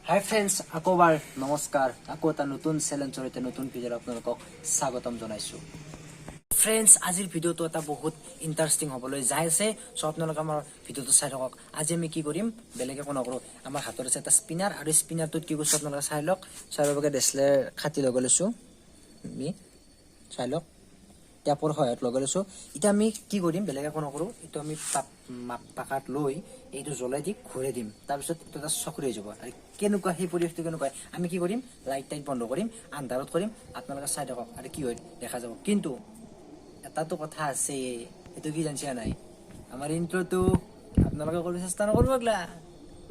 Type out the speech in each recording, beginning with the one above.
হাই friends, আকৌবাৰ নমস্কাৰ। আকৌ এটা নতুন চেলেঞ্জৰ এটা নতুন ভিডিঅ'ত আপোনালোকক স্বাগতম জনাইছোঁ। ফ্ৰেণ্ডছ, আজিৰ ভিডিঅ'টো এটা বহুত ইণ্টাৰেষ্টিং হ'বলৈ যাই আছে। চ' আপোনালোকে আমাৰ ভিডিঅ'টো চাই থাকক। আজি আমি কি কৰিম, বেলেগ একো নকৰোঁ। আমাৰ হাতত আছে এটা স্পিনাৰ, আৰু স্পিনাৰটোত কি কৰিছোঁ আপোনালোকে চাই লওক। চাই ল'বকে ডেছলেৰ খাটি লগাই লৈছোঁ। আমি চাই লওক, টেপৰ সহায়ত লগাই লৈছোঁ। এতিয়া আমি কি কৰিম, বেলেগ একো নকৰোঁ। এইটো আমি পাকাত লৈ এইটো জ্বলাই দি ঘূৰাই দিম। তাৰপিছত এইটো এটা চকৰি হৈ যাব। আৰু কেনেকুৱা সেই পৰিৱেশটো কেনেকুৱা, আমি কি কৰিম, লাইট টাইট বন্ধ কৰিম, আন্ধাৰত কৰিম। আপোনালোকে চাই থাকক আৰু কি হয় দেখা যাব। কিন্তু এটাতো কথা আছে, এইটো কি জানিছে নাই, আমাৰ ইন্ট্ৰটো আপোনালোকে কৰিব চেষ্টা নকৰিব এইগিলা।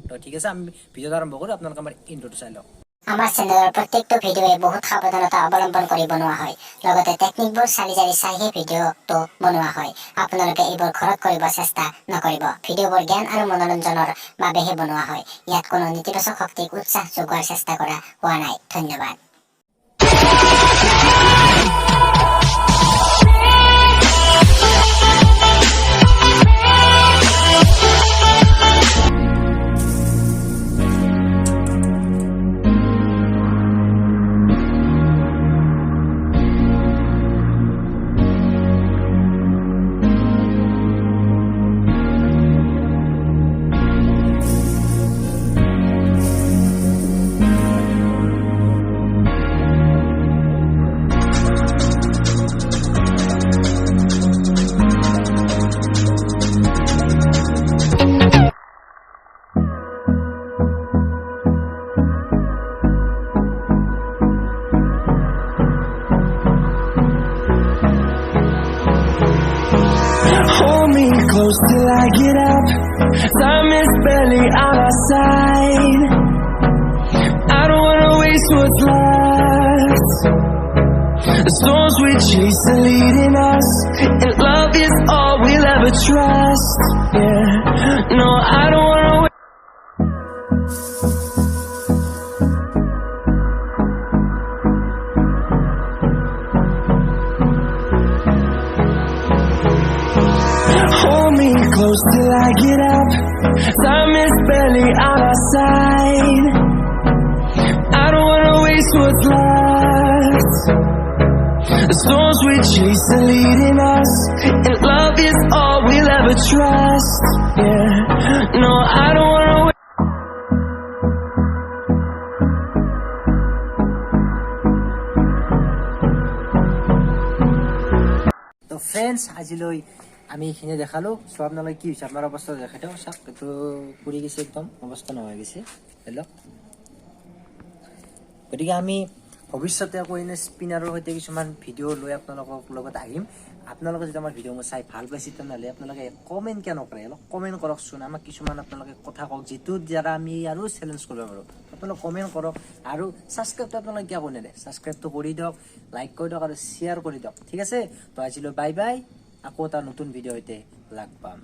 তো ঠিক আছে, আমি ভিডিঅ'টো আৰম্ভ কৰোঁ। আপোনালোকে আমাৰ ইন্ট্ৰটো চাই লওক। আমাৰ চেনেলৰ প্ৰত্যেকটো ভিডিঅ'য়ে বহুত সাৱধানতা অৱলম্বন কৰি বনোৱা হয়। লগতে টেকনিকবোৰ চালি জাৰি চাইহে ভিডিঅ'টো বনোৱা হয়। আপোনালোকে এইবোৰ ঘৰত কৰিব চেষ্টা নকৰিব। ভিডিঅ'বোৰ জ্ঞান আৰু মনোৰঞ্জনৰ বাবেহে বনোৱা হয়। ইয়াত কোনো নেতিবাচক শক্তিক উৎসাহ যোগোৱাৰ চেষ্টা কৰা হোৱা নাই। ধন্যবাদ। Hold me close till I get up. Time is barely on our side. I don't wanna waste what's left. The storms we chase are leading us, and love is all we'll ever trust. Yeah, no, I don't wanna wait. Hold me close till I get up. Time is barely on our side. I don't wanna waste what's left. The storms we chase are leading us, and love is all we'll ever trust. Yeah, no, I don't wanna wait. তো friends, আজিলৈ আমি এইখিনি দেখালোঁ। চ' আপোনালোকে কি হৈছে, আপোনাৰ অৱস্থা দেখাই দিয়ক। চাওক, এইটো পুৰি গৈছে, একদম অৱস্থা নোহোৱা হৈ গৈছে। ধৰি লওক। গতিকে আমি ভৱিষ্যতে আকৌ এনে স্পিনাৰৰ সৈতে কিছুমান ভিডিঅ' লৈ আপোনালোকৰ লগত আহিম। আপোনালোকে যদি আমাৰ ভিডিঅ' চাই ভাল পাইছে, তেনেহ'লে আপোনালোকে কমেণ্ট কিয় নকৰে, অলপ কমেণ্ট কৰকচোন। আমাক কিছুমান আপোনালোকে কথা কওক, যিটোৰ দ্বাৰা আমি আৰু চেলেঞ্জ কৰিব পাৰোঁ। আপোনালোকে কমেণ্ট কৰক, আৰু ছাবস্ক্ৰাইবটো আপোনালোকে কিয় কৰি নেদে, ছাবস্ক্ৰাইবটো কৰি দিয়ক, লাইক কৰি দিয়ক, আৰু শ্বেয়াৰ কৰি দিয়ক। ঠিক আছে, তো আজিলৈ বাই বাই। আকৌ এটা নতুন ভিডিঅ' সৈতে লগ পাম।